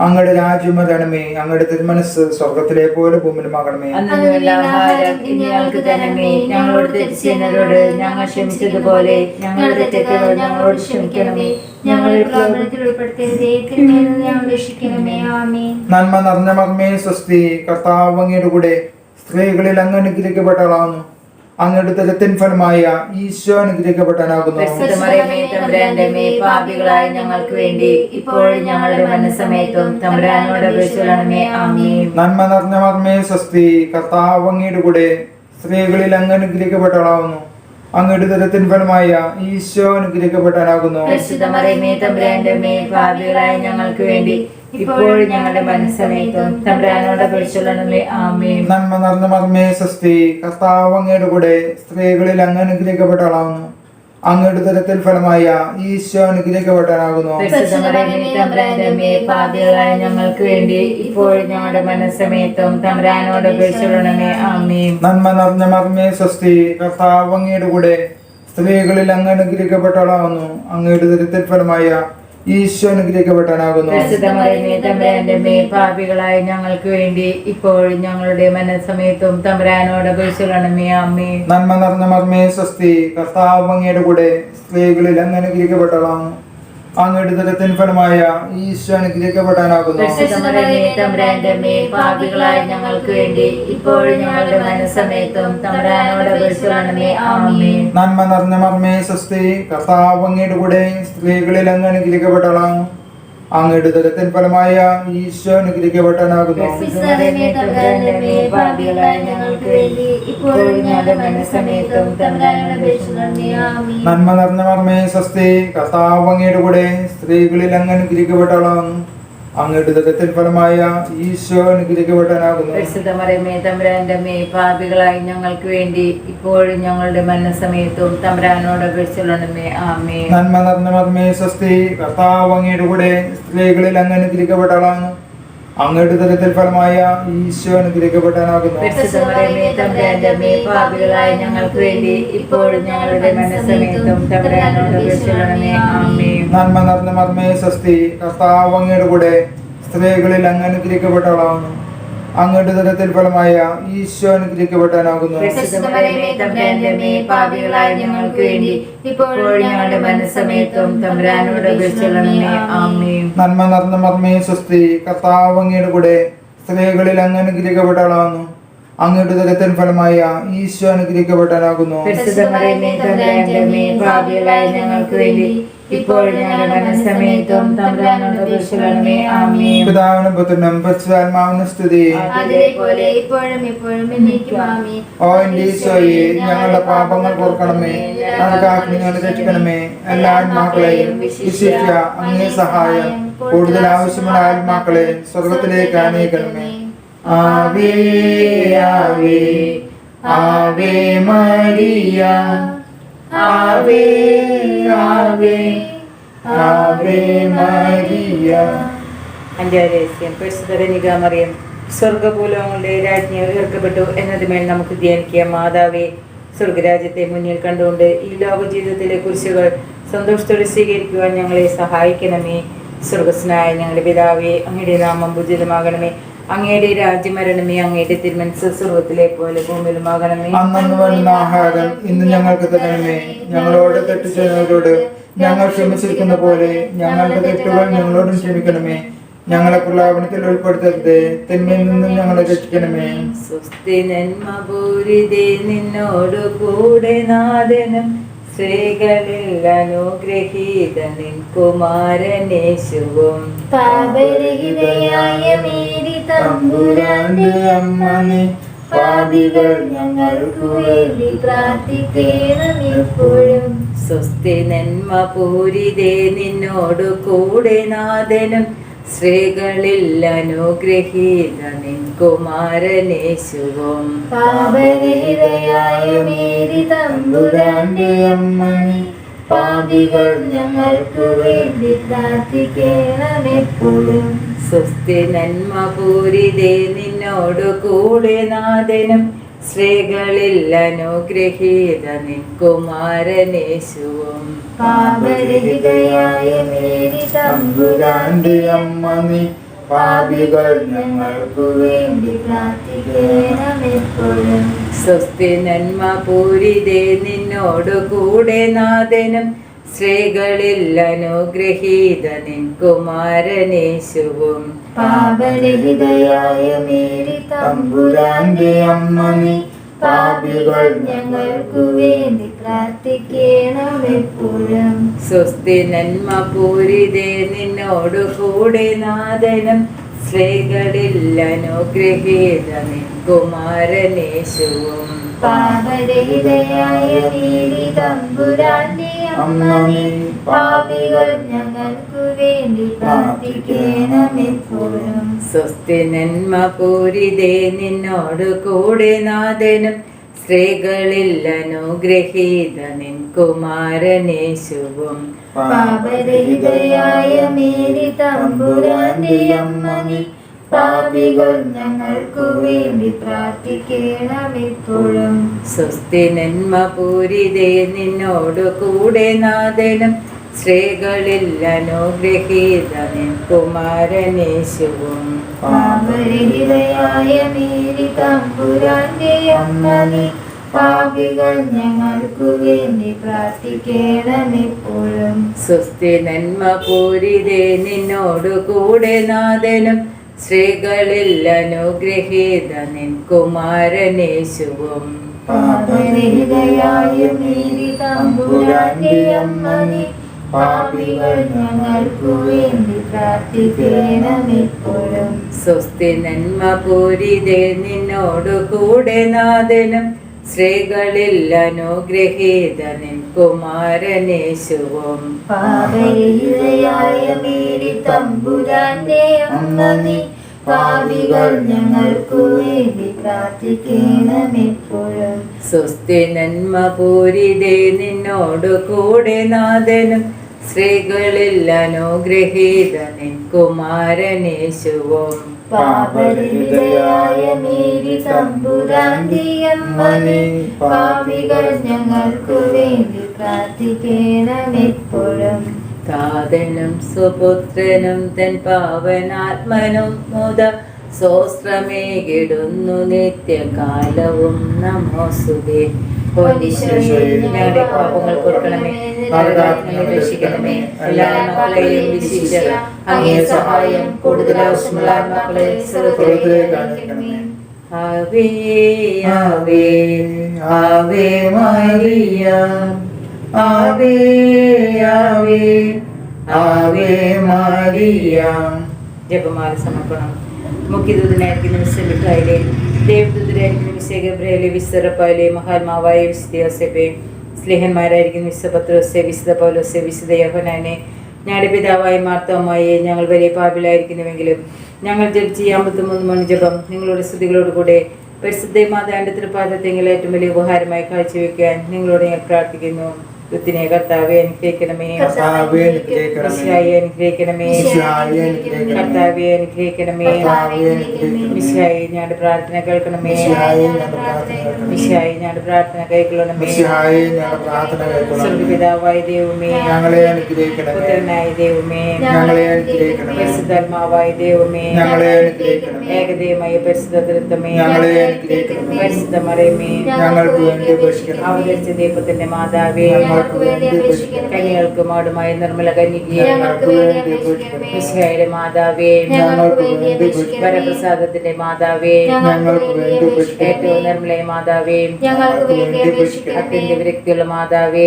അങ്ങയുടെ രാജ്യം വരണമേ. അങ്ങയുടെ തിരുമനസ് സ്വർഗത്തിലെ പോലെ ഭൂമിയിലുമാകണമേ. അന്നുള്ള ആഹാരം ഇന്ന് ഞങ്ങൾക്ക് തരണമേ. ഞങ്ങളോട് തെറ്റ് ചെയ്യുന്നവരോട് ഞങ്ങൾ ക്ഷമിച്ചതുപോലെ ഞങ്ങളുടെ തെറ്റുകൾ ഞങ്ങളോട് ക്ഷമിക്കണമേ. ഞങ്ങളെ പ്രലോഭനത്തിൽ ഉൾപ്പെടുത്തരുതേ, തിന്മയിൽ നിന്ന് ഞങ്ങളെ രക്ഷിക്കണമേ. ആമേൻ. നന്മ നിറഞ്ഞ മർമ്മേ സ്വസ്തി, കർത്താവ് അങ്ങയുടെ കൂടെ സ്ത്രീകളിൽ അങ്ങ് അനുഗ്രഹിക്കപ്പെട്ടവളാകുന്നു. അങ്ങയുടെ തലത്തിൻ ഫലമായ ഈശോ അനുഗ്രഹിക്കപ്പെട്ടവനാകുന്നു. പരിശുദ്ധ മറിയമേ, തമ്പുരാന്റെ അമ്മേ, പാപികളായ ഞങ്ങൾക്ക് വേണ്ടി ഇപ്പോഴും ഞങ്ങളുടെ മരണസമയത്തും തമ്പുരാനോട് അപേക്ഷിക്കണമേ. ആമേൻ. നന്മ നിറഞ്ഞ മർമ്മേ സ്വസ്തി, കർത്താവ് അങ്ങയുടെ കൂടെ സ്ത്രീകളിൽ അങ്ങ് അനുഗ്രഹിക്കപ്പെട്ടവളാകുന്നു. അങ്ങയുടെ തലത്തിൻ ഫലമായ ഈശോ അനുഗ്രഹിക്കപ്പെട്ടവനാകുന്നു. പരിശുദ്ധ മറിയമേ, തമ്പുരാന്റെ അമ്മേ, പാപികളായ ഞങ്ങൾക്ക് വേണ്ടി ഇപ്പോഴും ഞങ്ങളുടെ മരണസമയത്തും തമ്പുരാനോട് അപേക്ഷിക്കണമേ. ആമേൻ. നന്മ നിറഞ്ഞ മർമ്മേ സ്വസ്തി, കർത്താവ് അങ്ങയുടെ കൂടെ സ്ത്രീകളിൽ അങ്ങ് അനുഗ്രഹിക്കപ്പെട്ടവളാകുന്നു. അങ്ങയുടെ തലത്തിൽ ഫലമായ ഈശോ അനുഗ്രഹിക്കപ്പെട്ടവനാകുന്നു. പരിശുദ്ധ മറിയമേ, തമ്പുരാന്റെ അമ്മേ, പാപികളായ ഞങ്ങൾക്ക് വേണ്ടി ഇപ്പോഴും ഞങ്ങളുടെ മരണസമയത്തും തമ്പുരാനോട് അപേക്ഷിക്കണമേ. ആമേൻ. നന്മ നിറഞ്ഞ മർമ്മേ സ്വസ്തി, കർത്താവ് അങ്ങയുടെ കൂടെ സ്ത്രീകളിൽ അങ്ങ് അനുഗ്രഹിക്കപ്പെട്ടവളാകുന്നു. അങ്ങയുടെ തലത്തിൽ ഫലമായ ഈശോ അനുഗ്രഹിക്കപ്പെട്ടവനാകുന്നു. പരിശുദ്ധ മറിയമേ, തമ്പുരാന്റെ അമ്മേ, പാപികളായ ഞങ്ങൾക്ക് വേണ്ടി ഇപ്പോഴും ഞങ്ങളുടെ മരണസമയത്തും തമ്പുരാനോട് അപേക്ഷിക്കണമേ. ആമേൻ. നന്മ നിറഞ്ഞ മർമ്മേ സ്വസ്തി, കർത്താവ് അങ്ങയുടെ കൂടെ സ്ത്രീകളിൽ അങ്ങ് അനുഗ്രഹിക്കപ്പെട്ടവളാകുന്നു. അങ്ങയുടെ തലത്തിൻ ഫലമായ ഈശോ അനുഗ്രഹിക്കപ്പെട്ടവനാകുന്നു. പരിശുദ്ധ മറിയമേ, തമ്പുരാന്റെ അമ്മേ, പാപികളായ ഞങ്ങൾക്ക് വേണ്ടി ഇപ്പോഴും ഞങ്ങളുടെ മരണസമയത്തും തമ്പുരാനോട് അപേക്ഷിക്കണമേ. ആമേൻ. നന്മ നിറഞ്ഞ മർമ്മേ സ്വസ്തി, കർത്താവ് അങ്ങയുടെ കൂടെ സ്ത്രീകളിൽ അങ്ങ് അനുഗ്രഹിക്കപ്പെട്ടവളാകുന്നു. അങ്ങയുടെ തലത്തിൻ ഫലമായ ഈശോ അനുഗ്രഹിക്കപ്പെട്ടവനാകുന്നു. പരിശുദ്ധ മറിയമേ, തമ്പുരാന്റെ അമ്മേ, പാപികളായ ഞങ്ങൾക്ക് വേണ്ടി ഇപ്പോഴും ഞങ്ങളുടെ മരണസമയത്തും തമ്പുരാനോട് അപേക്ഷിക്കണമേ. ആമേൻ. നന്മ നിറഞ്ഞ മർമ്മേ സ്വസ്തി, കർത്താവ് അങ്ങയുടെ കൂടെ സ്ത്രീകളിൽ അങ്ങ് അനുഗ്രഹിക്കപ്പെട്ടവളാകുന്നു. അങ്ങയുടെ തലത്തിൻ ഫലമായ ഈശോ അനുഗ്രഹിക്കപ്പെട്ടവനാകുന്നു. പരിശുദ്ധ മറിയമേ, തമ്പുരാന്റെ അമ്മേ, പാപികളായ ഞങ്ങൾക്ക് വേണ്ടി ഇപ്പോഴും ഞങ്ങളുടെ മരണസമയത്തും തമ്പുരാനോട് അപേക്ഷിക്കണമേ. ആമേൻ. നന്മ നിറഞ്ഞ മർമ്മേ സ്വസ്തി, കർത്താവ് അങ്ങയുടെ കൂടെ സ്ത്രീകളിൽ അങ്ങ് അനുഗ്രഹിക്കപ്പെട്ടവളാകുന്നു. അങ്ങയുടെ തലത്തിൽ ഫലമായ ഈശോ അനുഗ്രഹിക്കപ്പെട്ടവനാകുന്നു. പരിശുദ്ധ മറിയമേ, തമ്പുരാന്റെ അമ്മേ, പാപികളായ ഞങ്ങൾക്ക് വേണ്ടി ഇപ്പോഴും ഞങ്ങളുടെ മരണസമയത്തും തമ്പുരാനോട് അപേക്ഷിക്കണമേ. ആമേൻ. നന്മ നിറഞ്ഞ മർമ്മേ സ്വസ്തി, കർത്താവ് അങ്ങയുടെ കൂടെ സ്ത്രീകളിൽ അങ്ങ് അനുഗ്രഹിക്കപ്പെട്ടവളാകുന്നു. അങ്ങയുടെ തലത്തിൽ ഫലമായ ഈശോ അനുഗ്രഹിക്കപ്പെട്ടവനാകുന്നു. പരിശുദ്ധ മറിയമേ, തമ്പുരാന്റെ അമ്മേ, പാപികളായ ഞങ്ങൾക്ക് വേണ്ടി ഇപ്പോഴും ഞങ്ങളുടെ മരണസമയത്തും തമ്പുരാനോട് അപേക്ഷിക്കണമേ. ആമേൻ. നന്മ നിറഞ്ഞ മർമ്മേ സ്വസ്തി, കർത്താവ് അങ്ങയുടെ കൂടെ സ്ത്രീകളിൽ അങ്ങ് അനുഗ്രഹിക്കപ്പെട്ടവളാകുന്നു. അങ്ങയുടെ തലത്തിൻ ഫലമായ ഈശോ അനുഗ്രഹിക്കപ്പെട്ടവനാകുന്നു. പരിശുദ്ധ മറിയമേ, തമ്പുരാന്റെ അമ്മേ, പാപികളായ ഞങ്ങൾക്ക് വേണ്ടി ഇപ്പോഴും ഞങ്ങളുടെ മരണസമയത്തും തമ്പുരാനോട് അപേക്ഷിക്കണമേ. ആമേൻ. പിതാവിനും പുത്രനും പരിശുദ്ധാത്മാവിനും സ്തുതി. അതിലെപ്പോലെ ഇപ്പോഴും എപ്പോഴും എന്നേക്കും. ആമേൻ. ഓ എന്റെ ഈശോയെ, ഞങ്ങളുടെ പാപങ്ങൾ പൊറുക്കണമേ. ഞങ്ങൾക്ക് ആജ്ഞകൾ രക്ഷിക്കണമേ. എല്ലാ ആത്മാക്കളെയും വിശിഷ്യ അങ്ങേ സഹായം കൂടുതൽ ആവശ്യമുള്ള ആത്മാക്കളെ സ്വർഗത്തിലേക്ക് ആനയിക്കണമേ. ആവേ ആവേ ആവേ മരിയ, ആവേ ആവേ ആവേ മരിയ. അഞ്ചാം രഹസ്യം. പരിശുദ്ധ കന്യകാമറിയം സ്വർഗഭൂലോകങ്ങളുടെ രാജ്ഞി ഉയർത്തപ്പെട്ടു എന്നതുമേൽ നമുക്ക് ധ്യാനിക്കാം. മാതാവേ, സ്വർഗരാജ്യത്തെ മുന്നിൽ കണ്ടുകൊണ്ട് ഈ ലോക ജീവിതത്തിലെ കുരിശുകൾ സന്തോഷത്തോടെ സ്വീകരിക്കുവാൻ ഞങ്ങളെ സഹായിക്കണമേ. സ്വർഗസ്നായ ഞങ്ങളുടെ പിതാവേ, അങ്ങയുടെ നാമം പൂജിതമാകണമേ. അങ്ങയുടെ രാജ്യം വരണമേ. അങ്ങയുടെ തിരുമനസ്സ് സ്വർഗത്തിലെ പോലെ ഭൂമിയിലുമാകണമേ. അന്നു വരുന്ന ആഹാരം ഇന്ന് ഞങ്ങൾക്ക് തരണമേ. ഞങ്ങളോട് തെറ്റ് ചെയ്യുന്നവരോട് ഞങ്ങൾ ക്ഷമിച്ചിരിക്കുന്ന പോലെ ഞങ്ങളുടെ തെറ്റുകൾ ഞങ്ങളോടും ക്ഷമിക്കണമേ. ഞങ്ങളെ പ്രലോഭനത്തിൽ ഉൾപ്പെടുത്തരുത്, തിന്മയിൽ നിന്നും ഞങ്ങളെ രക്ഷിക്കണമേ. സ്വസ്തി നന്മപൂരിതേ, നിന്നോടു കൂടെ നാഥനും സ്ത്രീകളിൽ അനുഗ്രഹീത നിൻ കുമാരനേശുവും. പാപരഹിതയായ മേരി തമ്പുരാന്റെ അമ്മ, പാപികൾ ഞങ്ങൾക്കു വേണ്ടി പ്രാർത്ഥിക്കണം എപ്പോഴും. സ്വസ്തി നന്മപൂരിതേ, നിന്നോടു കൂടെ നാഥനും സ്ത്രീകളിൽ അനുഗ്രഹീത നിൻ കുമാരനേശുവും. പാപരഹിതയായ മേരി തമ്പുരാന്റെ അമ്മ, പാപികൾ ഞങ്ങൾക്ക് വേണ്ടി പ്രാർത്ഥിക്കണമെപ്പോഴും. സ്വസ്തി നന്മ പൂരിതേ നിന്നോടു കൂടെ നാഥനും സ്ത്രീകളിൽ അനുഗ്രഹീത നിൻ കുമാരനേശുവും. പാപരഹിതയായ മേരി തമ്പുരാന്റെ അമ്മ നീ പാപികൾ ഞങ്ങൾക്ക് വേണ്ടി പ്രാർത്ഥിക്കണമെപ്പോഴും. സ്വസ്തി നന്മ പൂരിതേ നിന്നോടു കൂടെ നാഥനും സ്ത്രീകളിൽ അനുഗ്രഹീത നിൻ കുമാരനേശുവും. പാപരഹിതയായ മേരി തമ്പുരാന്റെ അമ്മ നീ പാപികൾ ഞങ്ങൾക്ക് വേണ്ടി പ്രാർത്ഥിക്കണമെപ്പോഴും. സ്വസ്തി നന്മ പൂരിതേ നിന്നോടു കൂടെ നാഥനും സ്ത്രീകളിൽ അനുഗ്രഹീത നിൻ കുമാരനേശുവും. പാപരഹിതയായ മേരി തമ്പുരാന്റെ അമ്മ നീ പാപികൾ ഞങ്ങൾക്ക് വേണ്ടി പ്രാർത്ഥിക്കണമെപ്പോഴും. സ്വസ്തി നന്മ പൂരിതേ നിന്നോടു കൂടെ നാഥനും സ്ത്രീകളിൽ അനുഗ്രഹീത നിൻ കുമാരനേശുവും. പാപരഹിതയായ മേരി തമ്പുരാന്റെ അമ്മ നീ പാപികൾ ഞങ്ങൾക്ക് വേണ്ടി പ്രാർത്ഥിക്കണമെപ്പോഴും. സ്വസ്തി നന്മ പൂരിതേ നിന്നോടു കൂടെ നാഥനും സ്ത്രീകളിൽ അനുഗ്രഹീത നിൻ കുമാരനേശുവും. പാപരഹിതയായ മേരി തമ്പുരാന്റെ അമ്മ നീ പാപികൾ ഞങ്ങൾക്ക് വേണ്ടി പ്രാർത്ഥിക്കണമെപ്പോഴും. സ്വസ്തി നന്മ പൂരിതേ നിന്നോടു കൂടെ നാഥനും സ്ത്രീകളിൽ അനുഗ്രഹീത നിൻ കുമാരനേശുവും. പാപരഹിതയായ മേരി തമ്പുരാന്റെ അമ്മ നീ പാപികൾ ഞങ്ങൾക്ക് വേണ്ടി പ്രാർത്ഥിക്കണമെപ്പോഴും. സ്വസ്തി നന്മ പൂരിതേ നിന്നോടു കൂടെ നാഥനും സ്ത്രീകളിൽ അനുഗ്രഹീത നിൻ കുമാരനേശുവും. പാപരഹിതയായ മേരി തമ്പുരാന്റെ അമ്മ നീ പാപികൾ ഞങ്ങൾക്ക് വേണ്ടി പ്രാർത്ഥിക്കണമെപ്പോഴും. സ്വസ്തി നന്മ പൂരിതേ നിന്നോടു കൂടെ നാഥനും സ്ത്രീകളിൽ അനുഗ്രഹീത നിൻ കുമാരനേശുവും. പാപരഹിതയായ മേരി തമ്പുരാന്റെ അമ്മ നീ പാപികൾ ഞങ്ങൾക്ക് വേണ്ടി പ്രാർത്ഥിക്കണമെപ്പോഴും. താതനും സുപുത്രനും തൻ പാവനാത്മനും മുത സ്വസ്ത്രമേകിടുന്നു നിത്യകാലവും നമോസ്തുതേ. ഞങ്ങളുടെ പാപങ്ങൾ കൊടുക്കണമേ, നരകാഗ്നിയിൽ രക്ഷിക്കണമേ, എല്ലാ മക്കളെയും വിശിഷ്യ അങ്ങേ സഹായം കൂടുതൽ ആവശ്യമുള്ള മക്കളെ ശ്രദ്ധയിലാക്കണമേ. ആവേ ആവേ ആവേ മരിയ, ആവേ ആവേ ആവേ മരിയ. ജപമാല സമർപ്പണം. മുഖ്യദൂതനായിരിക്കുന്ന മിസ്റ്റർ മിഖായിലെ, ദേവദൂതരായിരിക്കുന്ന മിസ്റ്റർ ഗബ്രിയേലെ, വിശുദ്ധ റഫായേലെ, മഹാത്മാവായ വിശുദ്ധ യോസേപ്പേ, സ്ലേഹന്മാരായിരിക്കുന്ന വിശുദ്ധ പത്രോസേ, വിശുദ്ധ പൗലോസേ, വിശുദ്ധ യോഹന്നാനെ, ഞങ്ങളുടെ പിതാവായ മാർത്തോമായെ, ഞങ്ങൾ വലിയ പാപിലായിരിക്കുന്നുവെങ്കിലും ഞങ്ങൾ ജപിച്ച 53 മണി ജപം നിങ്ങളുടെ സ്തുതികളോടുകൂടെ പരിശുദ്ധ മാതാവിന്റെ തൃപ്പാദത്തെങ്കിൽ ഏറ്റവും വലിയ ഉപഹാരമായി കാഴ്ചവെക്കാൻ നിങ്ങളോട് ഞാൻ പ്രാർത്ഥിക്കുന്നു. യുത്തിനെ കർത്താവെ അനുഗ്രഹിക്കണമേ, മിശിഹായെ അനുഗ്രഹിക്കണമേ, കർത്താവെ അനുഗ്രഹിക്കണമേ, മിശിഹായെ ഞങ്ങളുടെ പ്രാർത്ഥന കേൾക്കണമേ, മിശിഹായെ ഞങ്ങളുടെ പ്രാർത്ഥന കൈക്കൊള്ളണമേ. സ്വർഗ്ഗപിതാവായ ദൈവമേ, പുത്രനായ ദൈവമേ, പരിശുദ്ധാത്മാവായ ദൈവമേ, ഏകദൈവമായ പരിശുദ്ധ തൃത്വമേ, പരിശുദ്ധ മറിയമേ, അവതരിച്ച ദൈവത്തിന്റെ മാതാവേ, കന്യകൾക്ക് മാടുമായ നിർമ്മല കന്യകയെ, മിശിഹായുടെ മാതാവേ, വരപ്രസാദത്തിന്റെ മാതാവേ, ഏറ്റവും നിർമ്മലയ മാതാവേ, അത്യന്ത വിരക്തിയുള്ള മാതാവേ,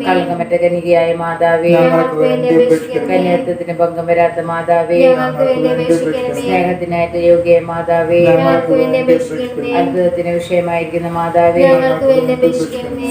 കളങ്കമറ്റ കന്യകയായ മാതാവേ, കന്യാത്വത്തിന് ഭംഗം വരാത്ത മാതാവേ, സ്നേഹത്തിനായിട്ട് യോഗ്യ മാതാവേ, അത്ഭുതത്തിന് വിഷയമായിരിക്കുന്ന മാതാവേ,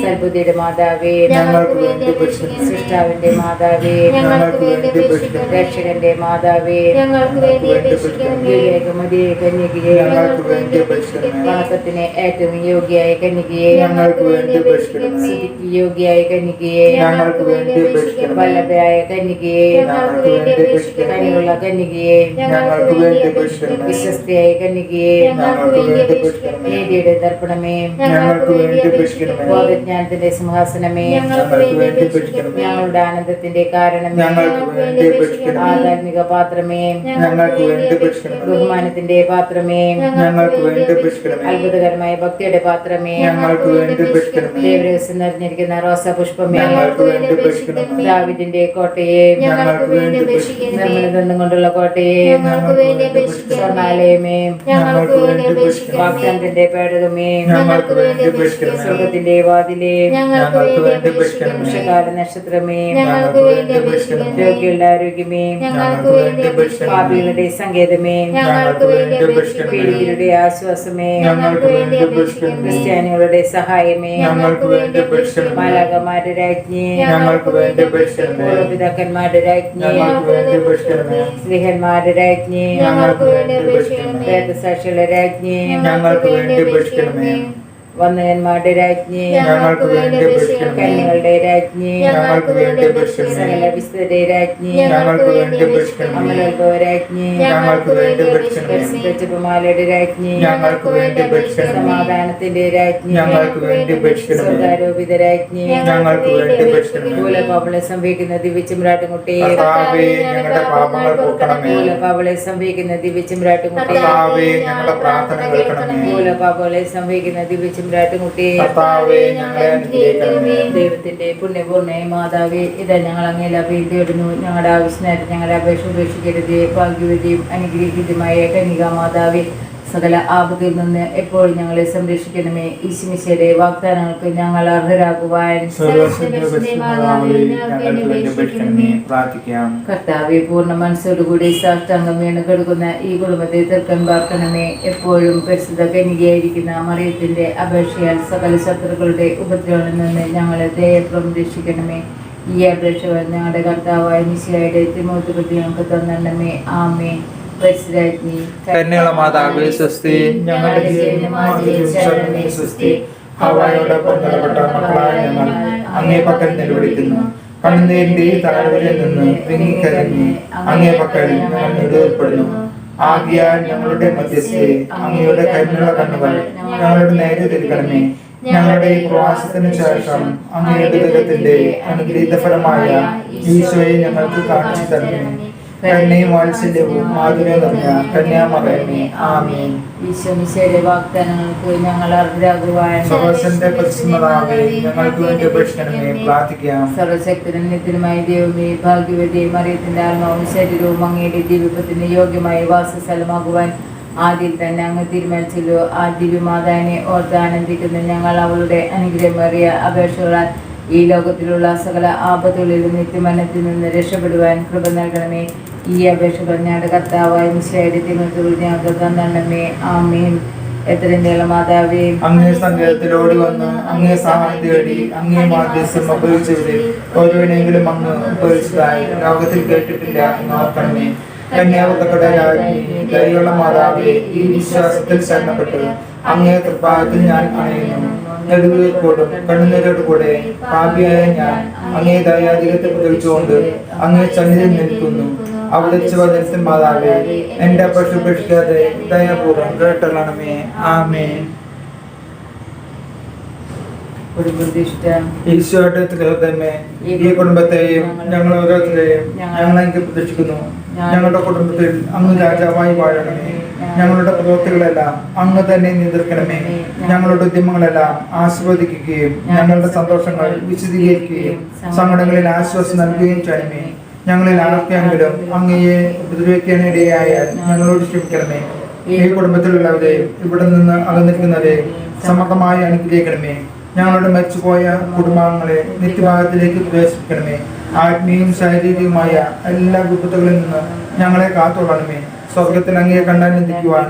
സൽബുദ്ധിയുടെ മാതാവേ, ഞങ്ങൾക്ക് വേണ്ടി അപേക്ഷിക്കണമേ. സൃഷ്ടാവിന്റെ മാതാവേ, ഞങ്ങൾക്ക് വേണ്ടി അപേക്ഷിക്കണമേ. രക്ഷകന്റെ മാതാവേ, ഞങ്ങൾക്ക് വേണ്ടി അപേക്ഷിക്കണമേ. വിവേകമതിയെ കന്യകയെ, ഞങ്ങൾക്ക് വേണ്ടി അപേക്ഷിക്കണമേ. വണക്കത്തിന് ഏറ്റവും യോഗ്യയായ കന്യകയെ, ഞങ്ങൾക്ക് വേണ്ടി അപേക്ഷിക്കണമേ. സ്തുതിക്ക് യോഗ്യയായ കന്യകയെ, ഞങ്ങൾക്ക് വേണ്ടി അപേക്ഷിക്കണമേ. വല്ലഭയായ കന്യകയെ, ഞങ്ങൾക്ക് വേണ്ടി അപേക്ഷിക്കണമേ. കനിയുള്ള കന്യകയെ, ഞങ്ങൾക്ക് വേണ്ടി അപേക്ഷിക്കണമേ. വിശ്വസ്തയായ കന്യകയെ, ഞങ്ങൾക്ക് വേണ്ടി അപേക്ഷിക്കണമേ. നീതിയുടെ ദർപ്പണമേ, ഞങ്ങൾക്ക് വേണ്ടി അപേക്ഷിക്കണമേ. ബോധജ്ഞാനത്തിന്റെ സിംഹാസനമേ, ഞങ്ങൾക്ക് വേണ്ടി അപേക്ഷിക്കണമേ. ഞങ്ങളുടെ ആനന്ദത്തിന്റെ കാരണമേ, ഞങ്ങൾക്ക് വേണ്ടി അപേക്ഷിക്കണമേ. ആധ്യാത്മിക പാത്രമേ, ഞങ്ങൾക്ക് വേണ്ടി അപേക്ഷിക്കണമേ. ബഹുമാനത്തിന്റെ പാത്രമേ, ഞങ്ങൾക്ക് വേണ്ടി അപേക്ഷിക്കണമേ. അത്ഭുതകരമായ ഭക്തിയുടെ പാത്രമേ, ഞങ്ങൾക്ക് വേണ്ടി അപേക്ഷിക്കണമേ. ദേവരഹസ്യം നിറഞ്ഞിരിക്കുന്ന റോസാപുഷ്പമേ, ഞങ്ങൾക്ക് വേണ്ടി അപേക്ഷിക്കണമേ. ദാവീദിന്റെ കോട്ടയെ, ഞങ്ങൾക്ക് വേണ്ടി അപേക്ഷിക്കണമേ. നിർമ്മലദന്തം കൊണ്ടുള്ള കോട്ടയെ, ഞങ്ങൾക്ക് വേണ്ടി അപേക്ഷിക്കണമേ. സ്വർണ്ണാലയമേ, ഞങ്ങൾക്ക് വേണ്ടി അപേക്ഷിക്കണമേ. വാഗ്ദാനത്തിന്റെ പേടകമേ, ഞങ്ങൾക്ക് വേണ്ടി അപേക്ഷിക്കണമേ. സ്വർഗത്തിന്റെ വാതിലേ, ഞങ്ങൾക്ക് വേണ്ടി അപേക്ഷിക്കണമേ. ഉഷകാല നക്ഷത്രമേ, ഞങ്ങൾക്ക് വേണ്ടി അപേക്ഷിക്കണമേ. രോഗികളുടെ ആരോഗ്യമേ, ഞങ്ങൾക്ക് വേണ്ടി അപേക്ഷിക്കണമേ. പാപികളുടെ സങ്കേതമേ, ഞങ്ങൾക്ക് വേണ്ടി അപേക്ഷിക്കണമേ. പീഡിതരുടെ ആശ്വാസമേ, ഞങ്ങൾക്ക് വേണ്ടി അപേക്ഷിക്കണമേ. ക്രിസ്ത്യാനികളുടെ സഹായമേ, ഞങ്ങൾക്ക് വേണ്ടി അപേക്ഷിക്കണമേ. മാലാഖമാരുടെ രാജ്ഞി, ഞങ്ങൾക്ക് വേണ്ടി അപേക്ഷിക്കണമേ. പൂർവ്വപിതാക്കന്മാരുടെ രാജ്ഞി, ഞങ്ങൾക്ക് വേണ്ടി അപേക്ഷിക്കണമേ. സ്ത്രീഹന്മാരുടെ രാജ്ഞി, ഞങ്ങൾക്ക് വേണ്ടി അപേക്ഷിക്കണമേ. വേദസാക്ഷികളുടെ രാജ്ഞി, ഞങ്ങൾക്ക് വേണ്ടി അപേക്ഷിക്കണമേ. വന്ദകന്മാരുടെ രാജ്ഞി, ഞങ്ങൾക്ക് വേണ്ടി അപേക്ഷിക്കണമേ. കന്യകളുടെ രാജ്ഞി, ഞങ്ങൾക്ക് വേണ്ടി അപേക്ഷിക്കണമേ. സകല വിശുദ്ധരുടെ രാജ്ഞി, ഞങ്ങൾക്ക് വേണ്ടി അപേക്ഷിക്കണമേ. അമലോത്ഭവ രാജ്ഞി, ഞങ്ങൾക്ക് വേണ്ടി അപേക്ഷിക്കണമേ. ജപമാലയുടെ രാജ്ഞി, ഞങ്ങൾക്ക് വേണ്ടി അപേക്ഷിക്കണമേ. സമാധാനത്തിന്റെ രാജ്ഞി, ഞങ്ങൾക്ക് വേണ്ടി അപേക്ഷിക്കണമേ. സ്വർഗാരോപിത രാജ്ഞി, ഞങ്ങൾക്ക് വേണ്ടി അപേക്ഷിക്കണമേ. മൂലപാവളെ സംഭവിക്കുന്ന ദിവ്യചിമ്രാട്ടുമുട്ടിയെ, കർത്താവേ, ഞങ്ങളുടെ പാപങ്ങൾ പൊറുക്കണമേ. മൂലപാവളെ സംഭവിക്കുന്ന ദിവ്യചിമ്രാട്ടുമുട്ടിയെ, കർത്താവേ, ഞങ്ങളുടെ പ്രാർത്ഥന കേൾക്കണമേ. മൂലപാവളെ സംഭവിക്കുന്ന ദിവ്യചിമ്രാട്ടുമുട്ടിയെ, കർത്താവേ, ഞങ്ങളെ അനുഗ്രഹിക്കണമേ. ദൈവത്തിന്റെ പുണ്യപൂർണ്ണയ മാതാവേ, ഇതാ ഞങ്ങൾ അങ്ങയിൽ അഭയം തേടുന്നു. ഞങ്ങളുടെ ആവശ്യമായിട്ട് ഞങ്ങളുടെ അപേക്ഷ ഉപേക്ഷിക്കരുതേ. ഭാഗ്യവതിയും അനുഗ്രഹീതമായ കന്യകാ മാതാവേ, സകല ആപത്തിൽ നിന്ന് എപ്പോഴും ഞങ്ങളെ സംരക്ഷിക്കണമേ. ഈശ്വമിശയുടെ വാഗ്ദാനങ്ങൾക്ക് ഞങ്ങൾ അർഹരാകുവാൻ സർവ്വശക്തനായ പിതാവേ, ഞങ്ങൾക്ക് വേണ്ടി അപേക്ഷിക്കണമേ. പ്രാർത്ഥിക്കാം. കർത്താവെ, പൂർണ്ണ മനസ്സോടുകൂടി സാഷ്ടാംഗം വീണ് കിടക്കുന്ന ഈ കുടുംബത്തെ തീർക്കാൻ പാർക്കണമേ. എപ്പോഴും പരിശുദ്ധ കന്യകയായിരിക്കുന്ന മറിയത്തിന്റെ അപേക്ഷയാൽ സകല ശത്രുക്കളുടെ ഉപദ്രവങ്ങളിൽ നിന്ന് ഞങ്ങളെ ദയപ്രം രക്ഷിക്കണമേ. ഈ അപേക്ഷകൾ ഞങ്ങളുടെ കർത്താവായ മിശിഹായുടെ തിരുമുഖത്ത് ഞങ്ങൾക്ക് തന്നണമേ. ആമേൻ. പരിശുദ്ധരാജ്ഞി, കന്യക മാതാവേ, സ്വസ്തി. ഞങ്ങളുടെ ജീവനുമാതിരി സ്വസ്തി. ഹവ്വായോട് പുറന്തള്ളപ്പെട്ട മക്കളായ ഞങ്ങൾ അങ്ങേ പക്കൽ നിലവിളിക്കുന്നു. കണ്ണുനീരിന്റെ തലവരിൽ നിന്ന് വിങ്ങിക്കരഞ്ഞ് അങ്ങേ പക്കൽ ഞങ്ങൾ നെടുവപ്പെടുന്നു. ആകിയാൽ ഞങ്ങളുടെ മധ്യസ്ഥെ അങ്ങയുടെ കരുണയുള്ള കണ്ണുകൾ ഞങ്ങളുടെ നേരെ തിരിക്കണമേ. ഞങ്ങളുടെ ഈ പ്രവാസത്തിന് ശേഷം അങ്ങയുടെ ദൈവത്തിന്റെ അനുഗ്രഹീത ഫലമായ ഈശോയെ ഞങ്ങൾക്ക് കാണിച്ചു തരണമേ. കരുണയും വാത്സല്യവും മാധുര്യം നിറഞ്ഞ കന്യാമറിയമേ, ആമേൻ. ഈശോമിശിഹായുടെ വാഗ്ദാനങ്ങൾക്ക് ഞങ്ങൾ അർഹരാകുവാൻ സർവ്വശക്തന്റെ പരിശുദ്ധമാതാവേ, ഞങ്ങൾക്ക് വേണ്ടി അപേക്ഷിക്കണമേ. പ്രാർത്ഥിക്കാം. സർവശക്തനും നിത്യനുമായ ദൈവമേ, ഭാഗ്യവതിയും മറിയത്തിന്റെ ആത്മാവും ശരീരവും അങ്ങയുടെ ദിവ്യത്തിന് യോഗ്യമായ വാസസ്ഥലമാകുവാൻ ആദ്യം തന്നെ അങ്ങ് തീരുമാനിച്ചല്ലോ. ആ ദിവ്യമാതാവിനെ ഓർത്ത് ആനന്ദിക്കുന്ന ഞങ്ങൾ അവളുടെ അനുഗ്രഹമേറിയ അപേക്ഷകളാൽ ഈ ലോകത്തിലുള്ള സകല ആപത്തുകളിലും നിത്യമരണത്തിൽ നിന്ന് രക്ഷപ്പെടുവാൻ കൃപ നൽകണമേ. ഈ അപേക്ഷകൾ ഞങ്ങളുടെ കർത്താവായ മിശിഹായുടെ തിരുമുഖത്തിൽ ഞങ്ങൾക്ക് തന്നണമേ. ആമേൻ. എത്രയും നീള മാതാവേ, അങ്ങേ സങ്കേതത്തിലോടി വന്ന് അങ്ങേ സഹായം തേടി അങ്ങേ മാധ്യസ്ഥം ഉപയോഗിച്ചവരെ ഓരോനെങ്കിലും അങ്ങ് ഉപയോഗിച്ചതായി ലോകത്തിൽ കേട്ടിട്ടില്ല എന്ന് ഓർക്കണമേ. കന്യാവത്തക്കടെ രാജ്ഞി, ദയുള്ള മാതാവേ, ഈ വിശ്വാസത്തിൽ ശരണപ്പെട്ട് അങ്ങേ തൃപ്പാദത്തിൽ ഞാൻ അണയുന്നു. നെടുവീർപ്പോടും കണ്ണുനീരോട് കൂടെ പാപിയായ ഞാൻ അങ്ങേ ദയാധികത്തെ പ്രതീക്ഷിച്ചുകൊണ്ട് അങ്ങേ സന്നിധിയിൽ നിൽക്കുന്നു. അവിടെ വചനത്തിൻ മാതാവേ, എന്റെ അപേക്ഷ ഉപേക്ഷിക്കാതെ ദയാപൂർവ്വം കേട്ടണമേ. ആമേൻ. ഈശോയുടെ തിരുഹൃദയമേ, ഈ കുടുംബത്തെയും ഞങ്ങൾ ഓരോരുത്തരെയും ഞങ്ങൾ എനിക്ക് പ്രതീക്ഷിക്കുന്നു. ഞങ്ങളുടെ കുടുംബത്തിൽ അങ്ങ് രാജാവായി വാഴണമേ. ഞങ്ങളുടെ പ്രവൃത്തികളെല്ലാം അങ്ങ് തന്നെ നിയന്ത്രിക്കണമേ. ഞങ്ങളുടെ ഉദ്യമങ്ങളെല്ലാം ആസ്വദിക്കുകയും ഞങ്ങളുടെ സന്തോഷങ്ങൾ വിശദീകരിക്കുകയും സങ്കടങ്ങളിൽ ആശ്വാസം നൽകുകയും ചെയ്യണമേ. ഞങ്ങളിൽ ആർക്കെങ്കിലും അങ്ങയെ ഉപദ്രവിക്കാനിടയായാൽ ഞങ്ങളോട് ക്ഷമിക്കണമേ. ഈ കുടുംബത്തിലുള്ളവരെയും ഇവിടെ നിന്ന് അകന്നിരിക്കുന്നവരെയും സമർത്ഥമായി അനുഗ്രഹിക്കണമേ. ഞങ്ങളുടെ മരിച്ചുപോയ കുടുംബാംഗങ്ങളെ നിത്യഭാഗത്തിലേക്ക് പ്രവേശിപ്പിക്കണമേ. ആത്മീയവും ശാരീരികവുമായ എല്ലാ വിപത്തുകളിൽ നിന്ന് ഞങ്ങളെ കാത്തുകൊള്ളണമേ. സ്വർഗത്തിൽ അങ്ങയെ കണ്ടാനന്ദിക്കുവാൻ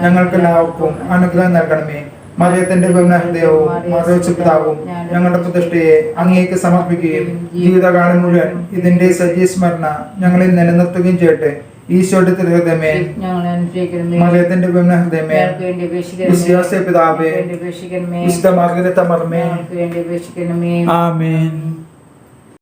ഞങ്ങൾക്കെല്ലാവർക്കും അനുഗ്രഹം നൽകണമേ. മറിയത്തിന്റെ ഹൃദയവും മറിച്ച പിതാവും ഞങ്ങളുടെ പ്രതിഷ്ഠയെ അങ്ങേക്ക് സമർപ്പിക്കുകയും ജീവിതകാലം മുഴുവൻ ഇതിന്റെ സജീസ്മരണ ഞങ്ങളിൽ നിലനിർത്തുകയും ചെയ്യട്ടെ. ഈശോയുടെ തിരുഹൃദയമേ, മറിയത്തിന്റെ ഹൃദയമേ, വിശ്വാസ പിതാവേ, വിശുദ്ധ മാർഗരറ്റ് അമർമേ, വേണ്ടി അപേക്ഷിക്കണമേ. ആമേൻ.